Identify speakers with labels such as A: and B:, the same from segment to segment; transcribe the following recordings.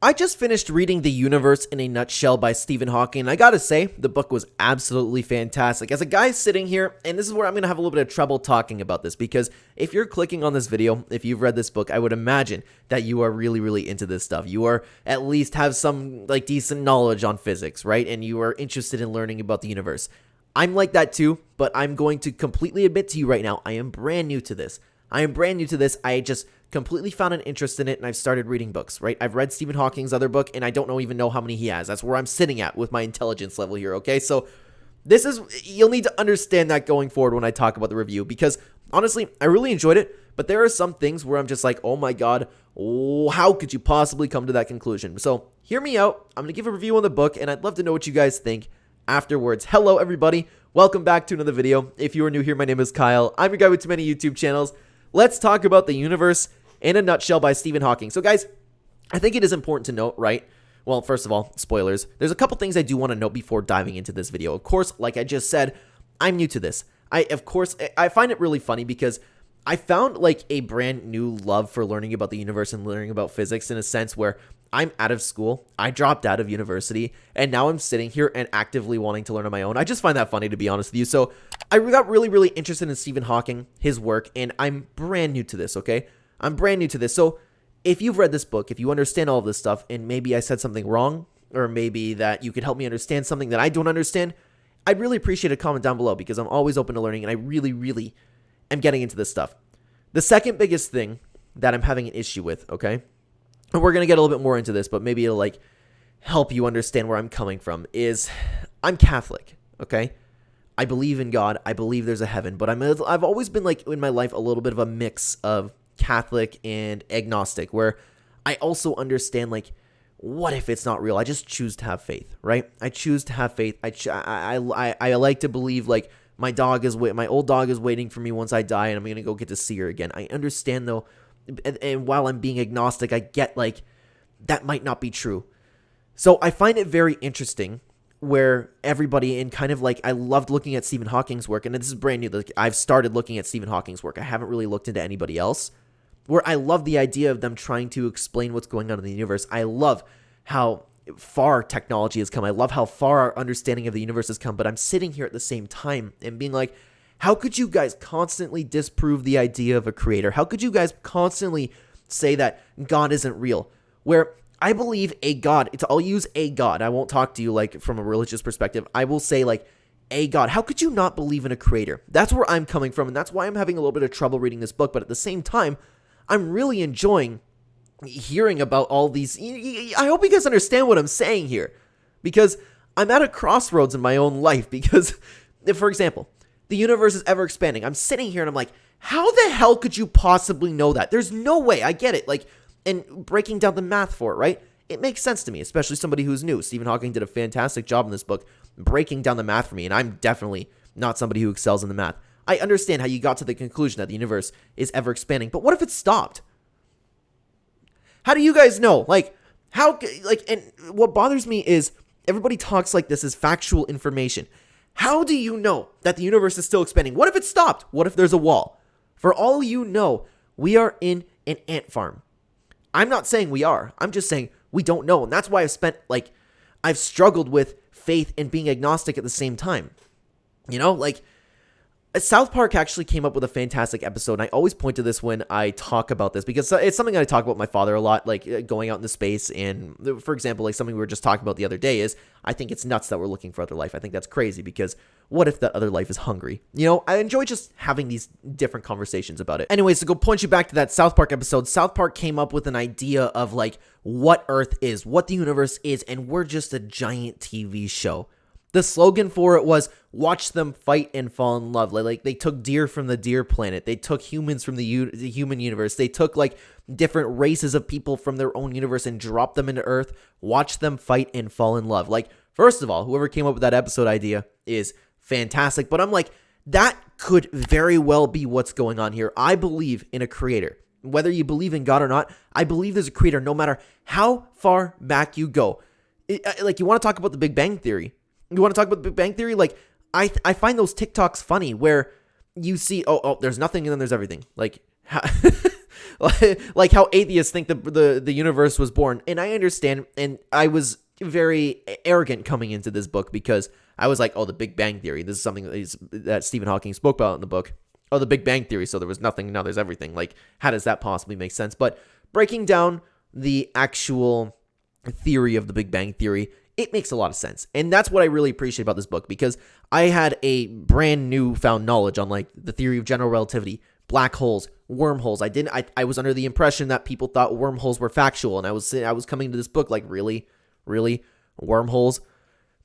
A: I just finished reading The Universe in a Nutshell by Stephen Hawking, and I gotta say, the book was absolutely fantastic. As a guy sitting here, and this is where I'm gonna have a little bit of trouble talking about this, because if you're clicking on this video, if you've read this book, I would imagine that you are really into this stuff. You are at least have some decent knowledge on physics, right? And you are interested in learning about the universe. I'm like that too, but I'm going to completely admit to you right now, I am brand new to this. I just completely found an interest in it, and I've started reading books, right? I've read Stephen Hawking's other book, and I don't even know how many he has. That's where I'm sitting at with my intelligence level here, okay? So you'll need to understand that going forward when I talk about the review, because honestly, I really enjoyed it, but there are some things where I'm just like, oh my god, how could you possibly come to that conclusion? So hear me out. I'm going to give a review on the book, and I'd love to know what you guys think afterwards. Hello, everybody. Welcome back to another video. If you are new here, my name is Kyle. I'm a guy with too many YouTube channels. Let's talk about The Universe in a Nutshell by Stephen Hawking. So guys, I think it is important to note, right? Well, first of all, spoilers. There's a couple things I do want to note before diving into this video. Of course, like I just said, I'm new to this. I find it really funny because I found a brand new love for learning about the universe and learning about physics in a sense where I'm out of school, I dropped out of university, and now I'm sitting here and actively wanting to learn on my own. I just find that funny, to be honest with you. So I got really interested in Stephen Hawking, his work, and I'm brand new to this, okay? I'm brand new to this. So if you've read this book, if you understand all of this stuff, and maybe I said something wrong, or maybe that you could help me understand something that I don't understand, I'd really appreciate a comment down below, because I'm always open to learning, and I really am getting into this stuff. The second biggest thing that I'm having an issue with, okay? And we're going to get a little bit more into this, but maybe it'll help you understand where I'm coming from, is I'm Catholic, okay? I believe in God. I believe there's a heaven, but I've always been in my life a little bit of a mix of Catholic and agnostic, where I also understand what if it's not real? I just choose to have faith, right? I choose to have faith. I like to believe my old dog is waiting for me once I die, and I'm gonna go get to see her again. I understand though, and while I'm being agnostic, I get that might not be true. So I find it very interesting where everybody in I loved looking at Stephen Hawking's work, and this is brand new. I've started looking at Stephen Hawking's work. I haven't really looked into anybody else, where I love the idea of them trying to explain what's going on in the universe. I love how far technology has come. I love how far our understanding of the universe has come, but I'm sitting here at the same time and being like, how could you guys constantly disprove the idea of a creator? How could you guys constantly say that God isn't real? Where I believe a God, I'll use a God. I won't talk to you from a religious perspective. I will say a God. How could you not believe in a creator? That's where I'm coming from, and that's why I'm having a little bit of trouble reading this book, but at the same time, I'm really enjoying hearing about all these. I hope you guys understand what I'm saying here, because I'm at a crossroads in my own life, because, for example, the universe is ever expanding. I'm sitting here and I'm like, how the hell could you possibly know that? There's no way. I get it. And breaking down the math for it, right? It makes sense to me, especially somebody who's new. Stephen Hawking did a fantastic job in this book breaking down the math for me, and I'm definitely not somebody who excels in the math. I understand how you got to the conclusion that the universe is ever expanding, but what if it stopped? How do you guys know? And what bothers me is everybody talks like this is factual information. How do you know that the universe is still expanding? What if it stopped? What if there's a wall? For all you know, we are in an ant farm. I'm not saying we are. I'm just saying we don't know. And that's why I've struggled with faith and being agnostic at the same time. South Park actually came up with a fantastic episode, and I always point to this when I talk about this, because it's something I talk about with my father a lot, going out into space. And for example, something we were just talking about the other day is, I think it's nuts that we're looking for other life. I think that's crazy, because what if that other life is hungry? I enjoy just having these different conversations about it. Anyways, to go point you back to that South Park episode, South Park came up with an idea of what Earth is, what the universe is, and we're just a giant TV show. The slogan for it was, watch them fight and fall in love. They took deer from the deer planet. They took humans from the human universe. They took different races of people from their own universe and dropped them into Earth. Watch them fight and fall in love. First of all, whoever came up with that episode idea is fantastic. But I'm that could very well be what's going on here. I believe in a creator. Whether you believe in God or not, I believe there's a creator no matter how far back you go. You want to talk about the Big Bang Theory. You want to talk about the Big Bang Theory? I find those TikToks funny where you see, oh, there's nothing and then there's everything. like how atheists think the universe was born. And I understand, and I was very arrogant coming into this book because I was like, oh, the Big Bang Theory. This is something that Stephen Hawking spoke about in the book. Oh, the Big Bang Theory. So there was nothing, now there's everything. Like, how does that possibly make sense? But breaking down the actual theory of the Big Bang Theory, it makes a lot of sense. And that's what I really appreciate about this book, because I had a brand new found knowledge on like the theory of general relativity, black holes, wormholes. I was under the impression that people thought wormholes were factual, and I was coming to this book like, really wormholes?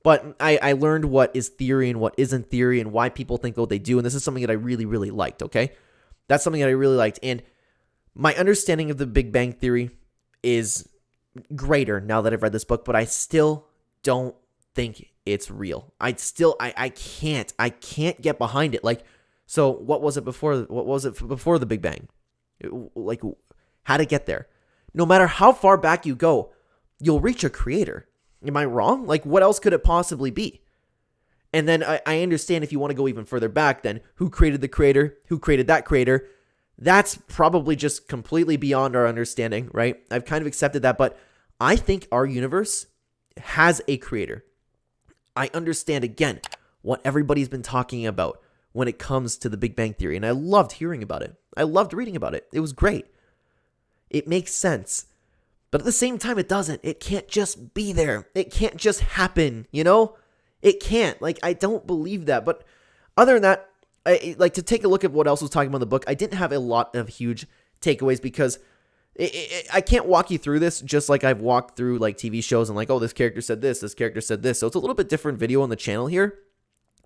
A: But I learned what is theory and what isn't theory and why people think what they do, and this is something that I really liked, okay? That's something that I really liked, and my understanding of the Big Bang Theory is greater now that I've read this book, but I still don't think it's real. I can't get behind it. Like, so what was it before the Big Bang? Like, how to get there? No matter how far back you go, you'll reach a creator. Am I wrong? Like, what else could it possibly be? And then I understand if you want to go even further back, then who created the creator? Who created that creator? That's probably just completely beyond our understanding, right? I've kind of accepted that, but I think our universe has a creator. I understand, again, what everybody's been talking about when it comes to the Big Bang Theory, and I loved hearing about it. I loved reading about it. It was great. It makes sense. But at the same time, it doesn't. It can't just be there. It can't just happen, you know? It can't. Like, I don't believe that. But other than that, to take a look at what else was talking about in the book, I didn't have a lot of huge takeaways because I can't walk you through this just like I've walked through like TV shows and like, oh, this character said this character said this. So it's a little bit different video on the channel here.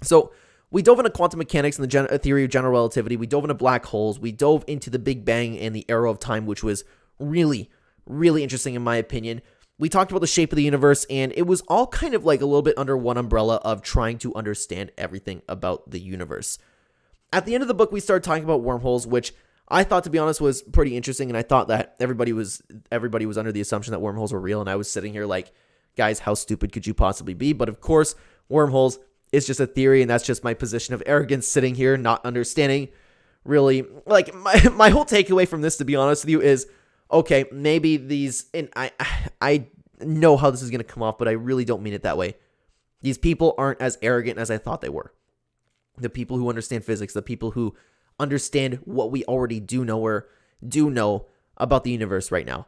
A: So we dove into quantum mechanics and the theory of general relativity. We dove into black holes. We dove into the Big Bang and the arrow of time, which was really interesting in my opinion. We talked about the shape of the universe, and it was all kind of like a little bit under one umbrella of trying to understand everything about the universe. At the end of the book, we started talking about wormholes, which I thought, to be honest, was pretty interesting, and I thought that everybody was under the assumption that wormholes were real, and I was sitting here like, guys, how stupid could you possibly be? But of course, wormholes is just a theory, and that's just my position of arrogance sitting here, not understanding really. Like, my whole takeaway from this, to be honest with you, is, okay, maybe these, and I know how this is going to come off, but I really don't mean it that way. These people aren't as arrogant as I thought they were. The people who understand physics, the people who understand what we already do know or do know about the universe right now.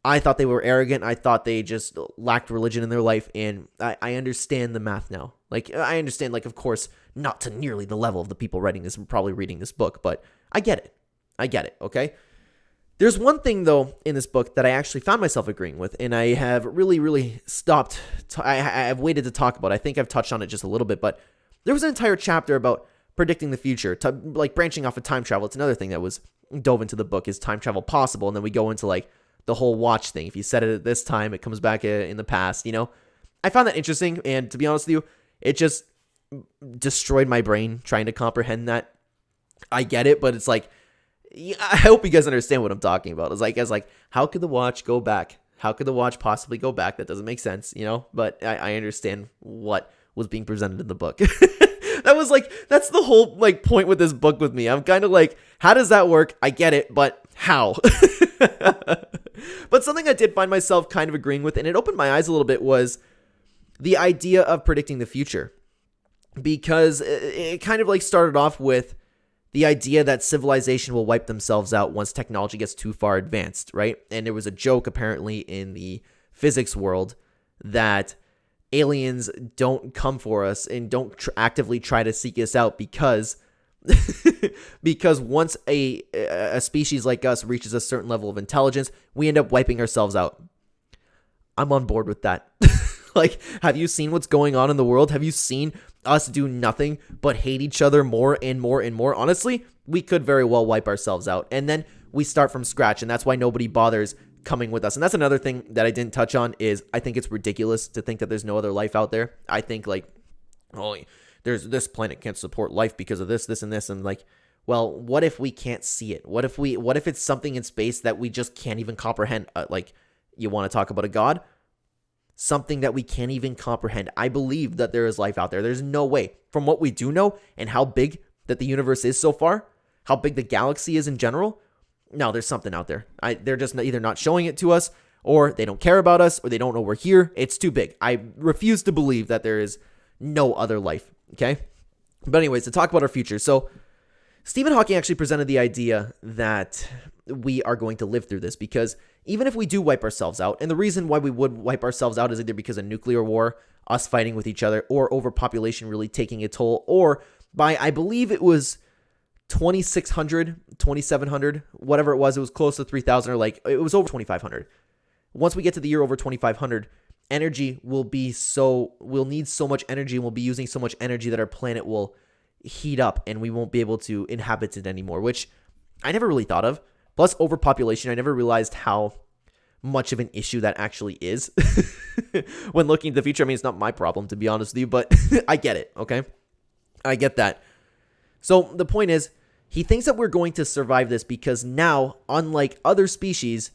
A: I thought they were arrogant. I thought they just lacked religion in their life, and I understand the math now. Like, I understand, like, of course, not to nearly the level of the people writing this and probably reading this book, but I get it, okay? There's one thing, though, in this book that I actually found myself agreeing with, and I have really stopped. I've waited to talk about it. I think I've touched on it just a little bit, but there was an entire chapter about predicting the future, like branching off of time travel. It's another thing that was dove into the book. Is time travel possible? And then we go into like the whole watch thing. If you set it at this time, it comes back in the past, you know? I found that interesting, and to be honest with you, it just destroyed my brain trying to comprehend that. I get it, but it's like, I hope you guys understand what I'm talking about. It's like, how could the watch go back? How could the watch possibly go back? That doesn't make sense, you know? But I understand what was being presented in the book. That's the whole like point with this book with me. I'm kind of like, how does that work? I get it, but how? But something I did find myself kind of agreeing with, and it opened my eyes a little bit, was the idea of predicting the future. Because it kind of like started off with the idea that civilization will wipe themselves out once technology gets too far advanced, right? And there was a joke apparently in the physics world that aliens don't come for us and don't actively try to seek us out because once a species like us reaches a certain level of intelligence, we end up wiping ourselves out. I'm on board with that. Like, have you seen what's going on in the world? Have you seen us do nothing but hate each other more and more and more? Honestly, we could very well wipe ourselves out. And then we start from scratch, and that's why nobody bothers coming with us. And that's another thing that I didn't touch on, is I think it's ridiculous to think that there's no other life out there. I think like, oh, there's this planet can't support life because of this, and this. And like, well, what if we can't see it? What if it's something in space that we just can't even comprehend? Like, you want to talk about a god? Something that we can't even comprehend. I believe that there is life out there. There's no way, from what we do know and how big that the universe is so far, how big the galaxy is in general, no, there's something out there. They're just either not showing it to us, or they don't care about us, or they don't know we're here. It's too big. I refuse to believe that there is no other life, okay? But anyways, to talk about our future. So Stephen Hawking actually presented the idea that we are going to live through this, because even if we do wipe ourselves out, and the reason why we would wipe ourselves out is either because of nuclear war, us fighting with each other, or overpopulation really taking a toll, or by, I believe it was 2,600, 2,700, whatever it was close to 3,000, or like, it was over 2,500. Once we get to the year over 2,500, energy we'll need so much energy, and we'll be using so much energy that our planet will heat up, and we won't be able to inhabit it anymore, which I never really thought of. Plus overpopulation, I never realized how much of an issue that actually is when looking at the future. I mean, it's not my problem, to be honest with you, but I get it, okay? I get that. So the point is, he thinks that we're going to survive this because now, unlike other species,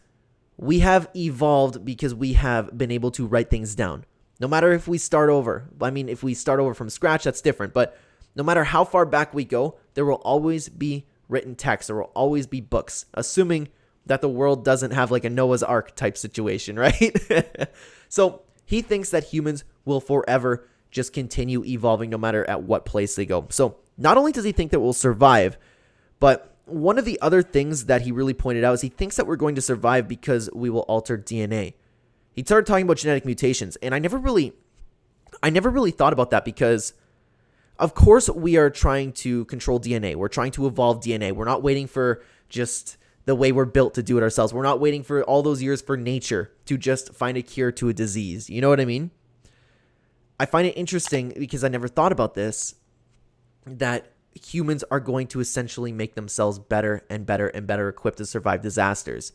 A: we have evolved because we have been able to write things down. No matter if we start over. I mean, if we start over from scratch, that's different. But no matter how far back we go, there will always be written text. There will always be books, assuming that the world doesn't have like a Noah's Ark type situation, right? So he thinks that humans will forever just continue evolving no matter at what place they go. So not only does he think that we'll survive, but one of the other things that he really pointed out is he thinks that we're going to survive because we will alter DNA. He started talking about genetic mutations, and I never really thought about that, because of course we are trying to control DNA. We're trying to evolve DNA. We're not waiting for just the way we're built to do it ourselves. We're not waiting for all those years for nature to just find a cure to a disease. You know what I mean? I find it interesting because I never thought about this, that humans are going to essentially make themselves better and better and better equipped to survive disasters.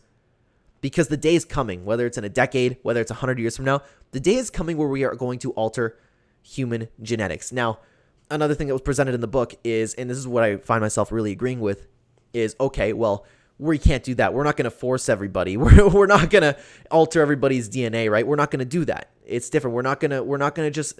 A: Because the day is coming, whether it's in a decade, whether it's 100 years from now, the day is coming where we are going to alter human genetics. Now, another thing that was presented in the book is, and this is what I find myself really agreeing with, is, okay, well, we can't do that. We're not going to force everybody. We're not going to alter everybody's DNA, right? We're not going to do that. It's different. We're not going to just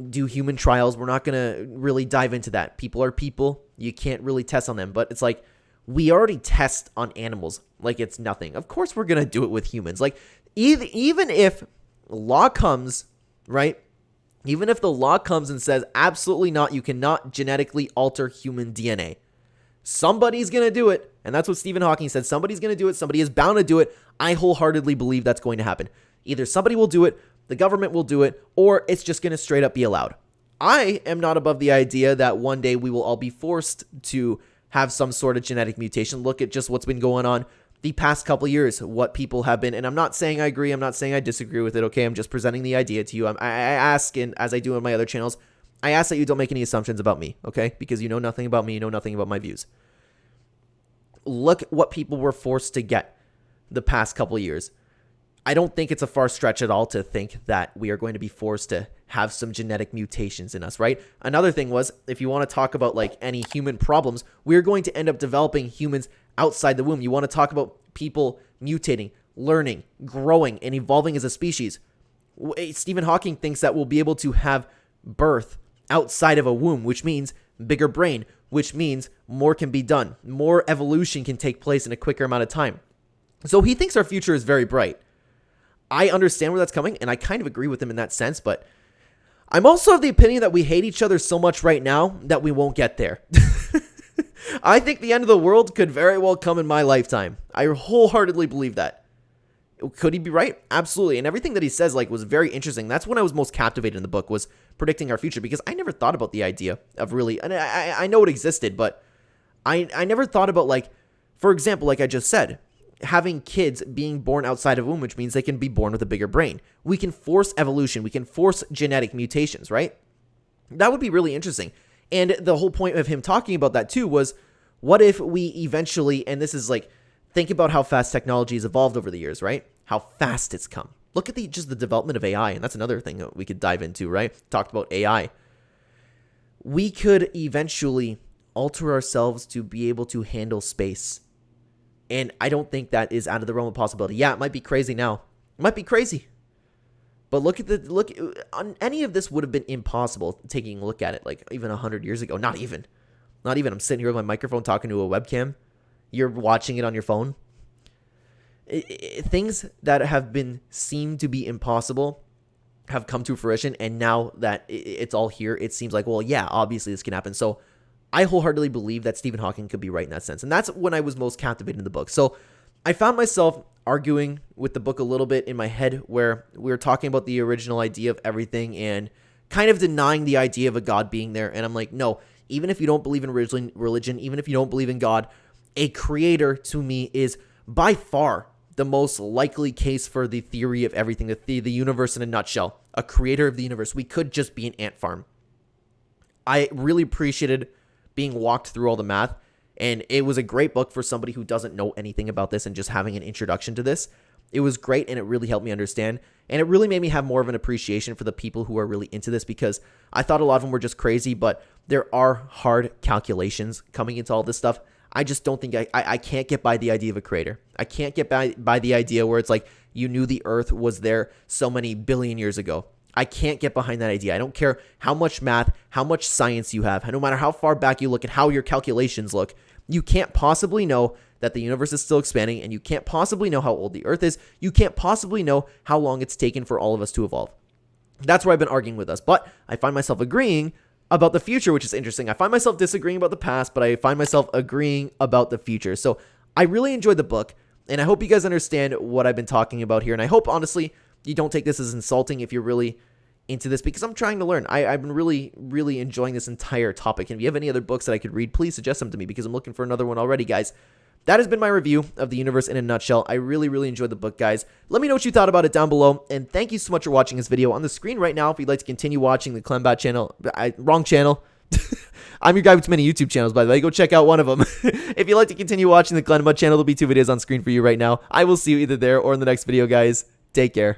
A: do human trials. We're not going to really dive into that. People are people. You can't really test on them. But it's like, we already test on animals like it's nothing. Of course we're going to do it with humans. Like, even if law comes, right? Even if the law comes and says, absolutely not, you cannot genetically alter human DNA. Somebody's going to do it. And that's what Stephen Hawking said. Somebody's going to do it. Somebody is bound to do it. I wholeheartedly believe that's going to happen. Either somebody will do it, the government will do it, or it's just going to straight up be allowed. I am not above the idea that one day we will all be forced to have some sort of genetic mutation. Look at just what's been going on the past couple of years, what people have been. And I'm not saying I agree. I'm not saying I disagree with it. Okay. I'm just presenting the idea to you. I ask, and as I do on my other channels, I ask that you don't make any assumptions about me. Okay. Because you know nothing about me. You know nothing about my views. Look what people were forced to get the past couple of years. I don't think it's a far stretch at all to think that we are going to be forced to have some genetic mutations in us, right? Another thing was, if you want to talk about like any human problems, we're going to end up developing humans outside the womb. You want to talk about people mutating, learning, growing, and evolving as a species. Stephen Hawking thinks that we'll be able to have birth outside of a womb, which means bigger brain, which means more can be done. More evolution can take place in a quicker amount of time. So he thinks our future is very bright. I understand where that's coming, and I kind of agree with him in that sense, but I'm also of the opinion that we hate each other so much right now that we won't get there. I think the end of the world could very well come in my lifetime. I wholeheartedly believe that. Could he be right? Absolutely. And everything that he says like was very interesting. That's when I was most captivated in the book, was predicting our future, because I never thought about the idea of really, and I know it existed, but I never thought about, like, for example, like I just said, having kids being born outside of a womb, which means they can be born with a bigger brain. We can force evolution. We can force genetic mutations, right? That would be really interesting. And the whole point of him talking about that too was, what if we eventually, and this is like, think about how fast technology has evolved over the years, right? How fast it's come. Look at just the development of AI, and that's another thing that we could dive into, right? Talked about AI. We could eventually alter ourselves to be able to handle space. And I don't think that is out of the realm of possibility. Yeah, it might be crazy now. It might be crazy. But look, any of this would have been impossible taking a look at it, like even 100 years ago. Not even. I'm sitting here with my microphone talking to a webcam. you're watching it on your phone. Things that have been seemed to be impossible have come to fruition, and now that it's all here, it seems like, well, yeah, obviously this can happen. So I wholeheartedly believe that Stephen Hawking could be right in that sense, and that's when I was most captivated in the book. So I found myself arguing with the book a little bit in my head, where we were talking about the original idea of everything and kind of denying the idea of a God being there. And I'm like, no, even if you don't believe in religion, even if you don't believe in God, a creator to me is by far the most likely case for the theory of everything, the universe in a nutshell, a creator of the universe. We could just be an ant farm. I really appreciated being walked through all the math, and it was a great book for somebody who doesn't know anything about this and just having an introduction to this. It was great, and it really helped me understand, and it really made me have more of an appreciation for the people who are really into this, because I thought a lot of them were just crazy, but there are hard calculations coming into all this stuff. I just don't think I can't get by the idea of a creator. I can't get by the idea where it's like you knew the earth was there so many billion years ago. I can't get behind that idea. I don't care how much math, how much science you have, no matter how far back you look and how your calculations look, you can't possibly know that the universe is still expanding, and you can't possibly know how old the earth is. You can't possibly know how long it's taken for all of us to evolve. That's where I've been arguing with us, but I find myself agreeing about the future, which is interesting. I find myself disagreeing about the past, but I find myself agreeing about the future. So I really enjoyed the book, and I hope you guys understand what I've been talking about here. And I hope, honestly, you don't take this as insulting if you're really into this, because I'm trying to learn. I've been really, really enjoying this entire topic. And if you have any other books that I could read, please suggest them to me, because I'm looking for another one already, guys. That has been my review of the universe in a nutshell. I really, really enjoyed the book, guys. Let me know what you thought about it down below, and thank you so much for watching this video. On the screen right now, if you'd like to continue watching the Clenbat channel, wrong channel. I'm your guy with too many YouTube channels, by the way. Go check out one of them. If you'd like to continue watching the Clenema channel, there'll be 2 videos on screen for you right now. I will see you either there or in the next video, guys. Take care.